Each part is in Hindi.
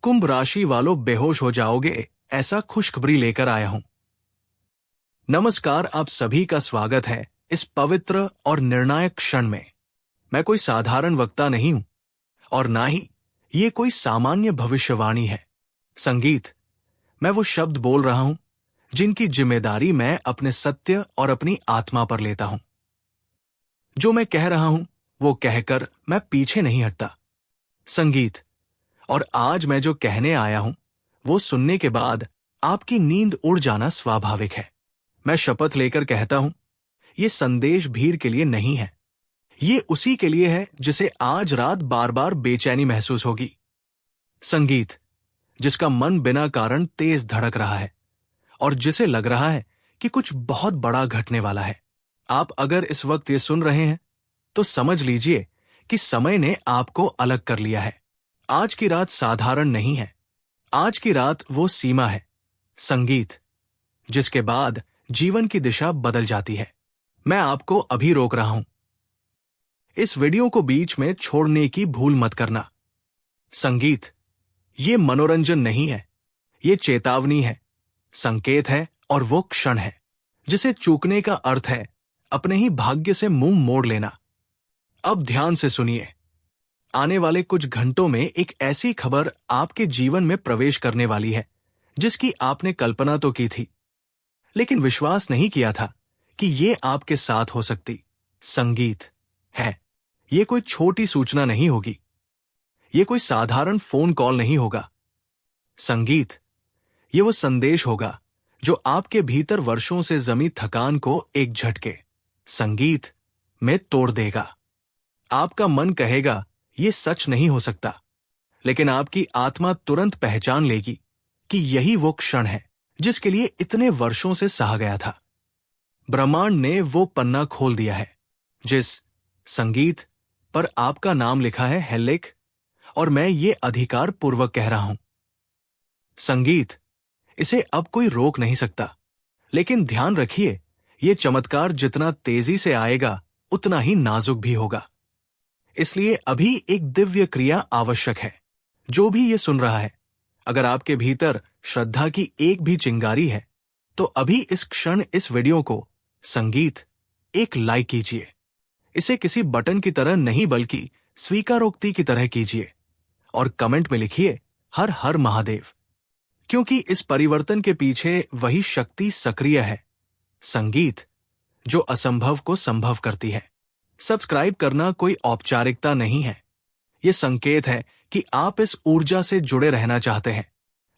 कुंभ राशि वालों बेहोश हो जाओगे ऐसा खुशखबरी लेकर आया हूं। नमस्कार, आप सभी का स्वागत है इस पवित्र और निर्णायक क्षण में। मैं कोई साधारण वक्ता नहीं हूं और ना ही ये कोई सामान्य भविष्यवाणी है। संगीत, मैं वो शब्द बोल रहा हूं जिनकी जिम्मेदारी मैं अपने सत्य और अपनी आत्मा पर लेता हूं। जो मैं कह रहा हूं वो कहकर मैं पीछे नहीं हटता। संगीत, और आज मैं जो कहने आया हूं वो सुनने के बाद आपकी नींद उड़ जाना स्वाभाविक है। मैं शपथ लेकर कहता हूं, ये संदेश भीड़ के लिए नहीं है। ये उसी के लिए है जिसे आज रात बार बार बेचैनी महसूस होगी। संगीत, जिसका मन बिना कारण तेज धड़क रहा है और जिसे लग रहा है कि कुछ बहुत बड़ा घटने वाला है। आप अगर इस वक्त ये सुन रहे हैं तो समझ लीजिए कि समय ने आपको अलग कर लिया है। आज की रात साधारण नहीं है। आज की रात वो सीमा है, संगीत, जिसके बाद जीवन की दिशा बदल जाती है। मैं आपको अभी रोक रहा हूं। इस वीडियो को बीच में छोड़ने की भूल मत करना। संगीत, ये मनोरंजन नहीं है, ये चेतावनी है, संकेत है और वो क्षण है जिसे चूकने का अर्थ है अपने ही भाग्य से मुंह मोड़ लेना। अब ध्यान से सुनिए। आने वाले कुछ घंटों में एक ऐसी खबर आपके जीवन में प्रवेश करने वाली है जिसकी आपने कल्पना तो की थी, लेकिन विश्वास नहीं किया था कि ये आपके साथ हो सकती। संगीत है, ये कोई छोटी सूचना नहीं होगी, ये कोई साधारण फोन कॉल नहीं होगा। संगीत, ये वो संदेश होगा जो आपके भीतर वर्षों से जमी थकान को एक झटके संगीत में तोड़ देगा। आपका मन कहेगा ये सच नहीं हो सकता, लेकिन आपकी आत्मा तुरंत पहचान लेगी कि यही वो क्षण है जिसके लिए इतने वर्षों से सहा गया था। ब्रह्मांड ने वो पन्ना खोल दिया है जिस संगीत पर आपका नाम लिखा है हेल्लेख, और मैं ये अधिकार पूर्वक कह रहा हूं। संगीत, इसे अब कोई रोक नहीं सकता, लेकिन ध्यान रखिए, ये चमत्कार जितना तेजी से आएगा उतना ही नाजुक भी होगा। इसलिए अभी एक दिव्य क्रिया आवश्यक है। जो भी ये सुन रहा है, अगर आपके भीतर श्रद्धा की एक भी चिंगारी है तो अभी इस क्षण इस वीडियो को संगीत एक लाइक कीजिए। इसे किसी बटन की तरह नहीं बल्कि स्वीकारोक्ति की तरह कीजिए और कमेंट में लिखिए हर हर महादेव, क्योंकि इस परिवर्तन के पीछे वही शक्ति सक्रिय है, संगीत, जो असंभव को संभव करती है। सब्सक्राइब करना कोई औपचारिकता नहीं है, ये संकेत है कि आप इस ऊर्जा से जुड़े रहना चाहते हैं।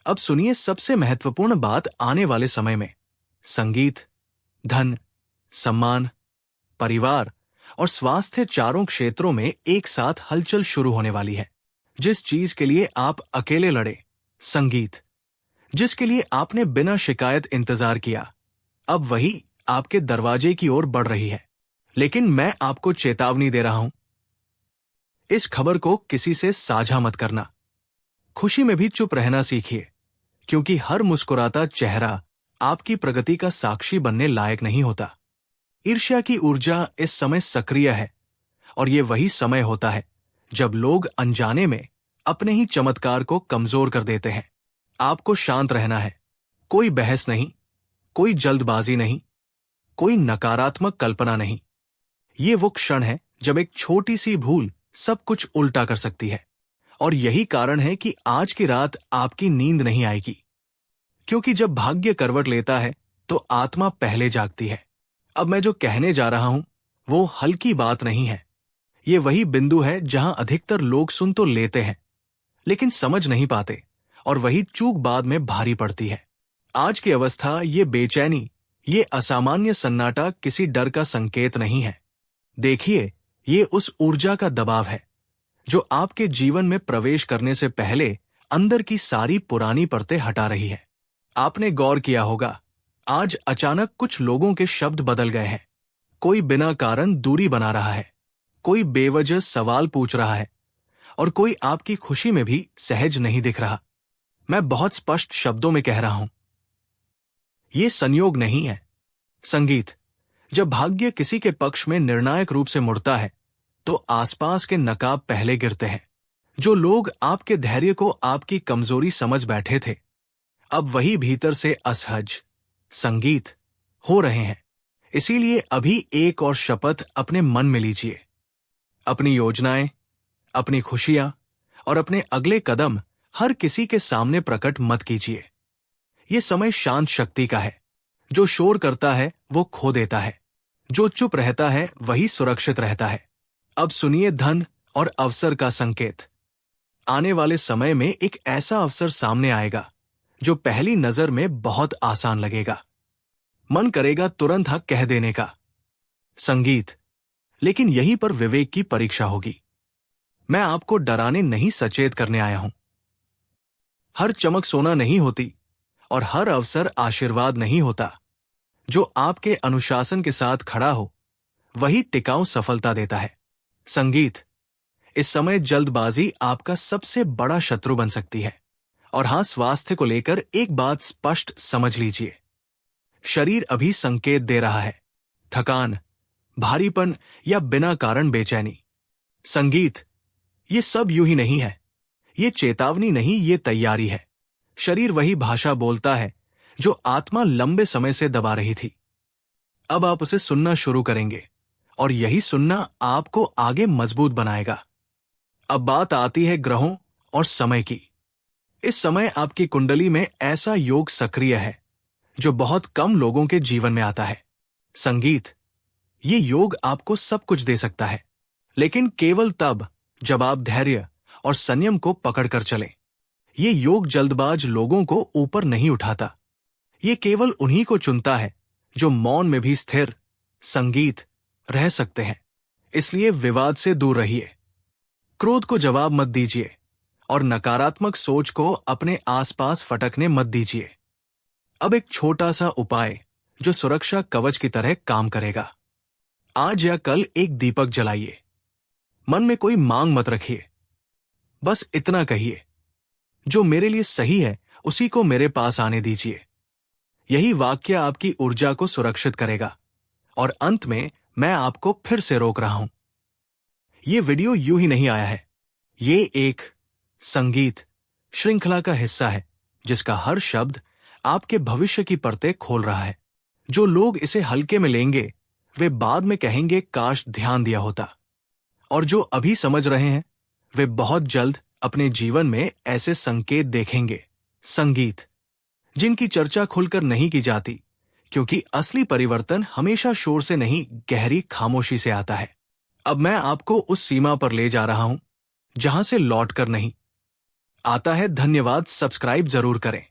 अब सुनिए सबसे महत्वपूर्ण बात आने वाले समय में। संगीत, धन, सम्मान, परिवार और स्वास्थ्य चारों क्षेत्रों में एक साथ हलचल शुरू होने वाली है। जिस चीज के लिए आप अकेले लड़े, संगीत, जिसके लिए आपने बिना शिकायत इंतजार किया, अब वही आपके दरवाजे की ओर बढ़ रही है। लेकिन मैं आपको चेतावनी दे रहा हूं, इस खबर को किसी से साझा मत करना। खुशी में भी चुप रहना सीखिए, क्योंकि हर मुस्कुराता चेहरा आपकी प्रगति का साक्षी बनने लायक नहीं होता। ईर्ष्या की ऊर्जा इस समय सक्रिय है और ये वही समय होता है जब लोग अनजाने में अपने ही चमत्कार को कमजोर कर देते हैं। आपको शांत रहना है, कोई बहस नहीं, कोई जल्दबाजी नहीं, कोई नकारात्मक कल्पना नहीं। ये वो क्षण है जब एक छोटी सी भूल सब कुछ उल्टा कर सकती है, और यही कारण है कि आज की रात आपकी नींद नहीं आएगी, क्योंकि जब भाग्य करवट लेता है तो आत्मा पहले जागती है। अब मैं जो कहने जा रहा हूं वो हल्की बात नहीं है। ये वही बिंदु है जहां अधिकतर लोग सुन तो लेते हैं लेकिन समझ नहीं पाते, और वही चूक बाद में भारी पड़ती है। आज की अवस्था, ये बेचैनी, ये असामान्य सन्नाटा किसी डर का संकेत नहीं है। देखिए, ये उस ऊर्जा का दबाव है जो आपके जीवन में प्रवेश करने से पहले अंदर की सारी पुरानी परतें हटा रही है। आपने गौर किया होगा, आज अचानक कुछ लोगों के शब्द बदल गए हैं। कोई बिना कारण दूरी बना रहा है, कोई बेवजह सवाल पूछ रहा है, और कोई आपकी खुशी में भी सहज नहीं दिख रहा। मैं बहुत स्पष्ट शब्दों में कह रहा हूं, ये संयोग नहीं है। संगीत, जब भाग्य किसी के पक्ष में निर्णायक रूप से मुड़ता है तो आसपास के नकाब पहले गिरते हैं। जो लोग आपके धैर्य को आपकी कमजोरी समझ बैठे थे, अब वही भीतर से असहज संगीत हो रहे हैं। इसीलिए अभी एक और शपथ अपने मन में लीजिए। अपनी योजनाएं, अपनी खुशियां और अपने अगले कदम हर किसी के सामने प्रकट मत कीजिए। ये समय शांत शक्ति का है। जो शोर करता है वो खो देता है, जो चुप रहता है वही सुरक्षित रहता है। अब सुनिए धन और अवसर का संकेत। आने वाले समय में एक ऐसा अवसर सामने आएगा जो पहली नजर में बहुत आसान लगेगा। मन करेगा तुरंत हाँ कह देने का। संगीत, लेकिन यहीं पर विवेक की परीक्षा होगी। मैं आपको डराने नहीं सचेत करने आया हूं। हर चमक सोना नहीं होती और हर अवसर आशीर्वाद नहीं होता। जो आपके अनुशासन के साथ खड़ा हो वही टिकाऊ सफलता देता है। संगीत, इस समय जल्दबाजी आपका सबसे बड़ा शत्रु बन सकती है। और हां, स्वास्थ्य को लेकर एक बात स्पष्ट समझ लीजिए। शरीर अभी संकेत दे रहा है, थकान, भारीपन या बिना कारण बेचैनी। संगीत, ये सब यूं ही नहीं है। ये चेतावनी नहीं, ये तैयारी है। शरीर वही भाषा बोलता है जो आत्मा लंबे समय से दबा रही थी। अब आप उसे सुनना शुरू करेंगे और यही सुनना आपको आगे मजबूत बनाएगा। अब बात आती है ग्रहों और समय की। इस समय आपकी कुंडली में ऐसा योग सक्रिय है जो बहुत कम लोगों के जीवन में आता है। संगीत, ये योग आपको सब कुछ दे सकता है, लेकिन केवल तब जब आप धैर्य और संयम को पकड़कर चलें। ये योग जल्दबाज लोगों को ऊपर नहीं उठाता। ये केवल उन्हीं को चुनता है जो मौन में भी स्थिर संगीत रह सकते हैं। इसलिए विवाद से दूर रहिए, क्रोध को जवाब मत दीजिए और नकारात्मक सोच को अपने आसपास फटकने मत दीजिए। अब एक छोटा सा उपाय जो सुरक्षा कवच की तरह काम करेगा। आज या कल एक दीपक जलाइए। मन में कोई मांग मत रखिए, बस इतना कहिए, जो मेरे लिए सही है उसी को मेरे पास आने दीजिए। यही वाक्य आपकी ऊर्जा को सुरक्षित करेगा। और अंत में मैं आपको फिर से रोक रहा हूं, यह वीडियो यूं ही नहीं आया है। ये एक संगीत श्रृंखला का हिस्सा है जिसका हर शब्द आपके भविष्य की परतें खोल रहा है। जो लोग इसे हल्के में लेंगे वे बाद में कहेंगे काश ध्यान दिया होता। और जो अभी समझ रहे हैं वे बहुत जल्द अपने जीवन में ऐसे संकेत देखेंगे। संगीत, जिनकी चर्चा खुलकर नहीं की जाती, क्योंकि असली परिवर्तन हमेशा शोर से नहीं, गहरी खामोशी से आता है। अब मैं आपको उस सीमा पर ले जा रहा हूं जहां से लौटकर नहीं आता है। धन्यवाद। सब्सक्राइब जरूर करें।